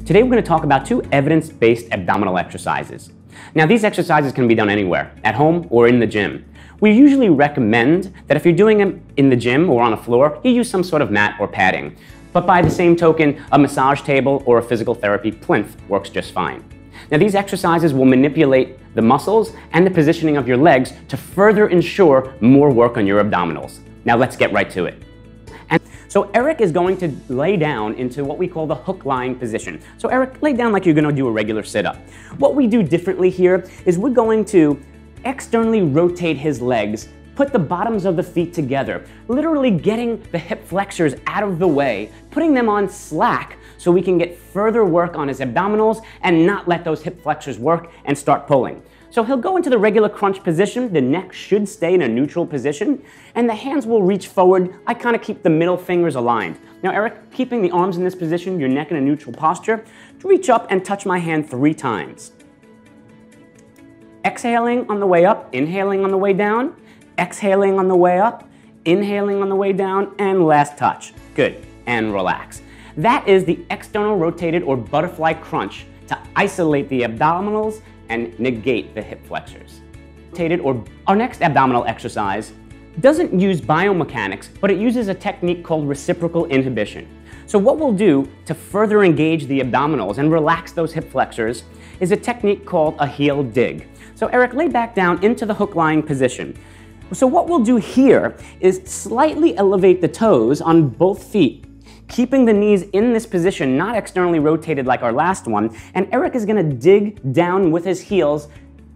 Today we're going to talk about two evidence-based abdominal exercises. Now these exercises can be done anywhere, at home or in the gym. We usually recommend that if you're doing them in the gym or on a floor, you use some sort of mat or padding. But by the same token, a massage table or a physical therapy plinth works just fine. Now these exercises will manipulate the muscles and the positioning of your legs to further ensure more work on your abdominals. Now let's get right to it. So Eric is going to lay down into what we call the hook lying position. So Eric, lay down like you're going to do a regular sit-up. What we do differently here is we're going to externally rotate his legs, put the bottoms of the feet together, literally getting the hip flexors out of the way, putting them on slack so we can get further work on his abdominals and not let those hip flexors work and start pulling. So he'll go into the regular crunch position, the neck should stay in a neutral position, and the hands will reach forward. I kind of keep the middle fingers aligned. Now Eric, keeping the arms in this position, your neck in a neutral posture, reach up and touch my hand 3 times. Exhaling on the way up, inhaling on the way down, exhaling on the way up, inhaling on the way down, and last touch. Good, and relax. That is the external rotated or butterfly crunch to isolate the abdominals and negate the hip flexors. Our next abdominal exercise doesn't use biomechanics, but it uses a technique called reciprocal inhibition. So what we'll do to further engage the abdominals and relax those hip flexors is a technique called a heel dig. So Eric, lay back down into the hook lying position. So what we'll do here is slightly elevate the toes on both feet, keeping the knees in this position, not externally rotated like our last one, and Eric is going to dig down with his heels,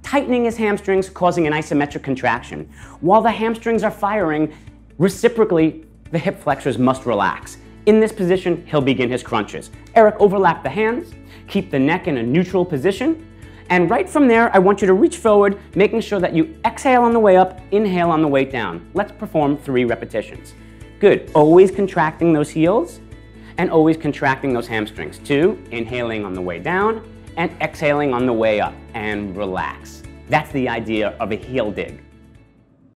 tightening his hamstrings, causing an isometric contraction. While the hamstrings are firing, reciprocally, the hip flexors must relax. In this position, he'll begin his crunches. Eric, overlap the hands, keep the neck in a neutral position, and right from there, I want you to reach forward, making sure that you exhale on the way up, inhale on the way down. Let's perform 3 repetitions. Good, always contracting those heels and always contracting those hamstrings. 2, inhaling on the way down and exhaling on the way up, and relax. That's the idea of a heel dig.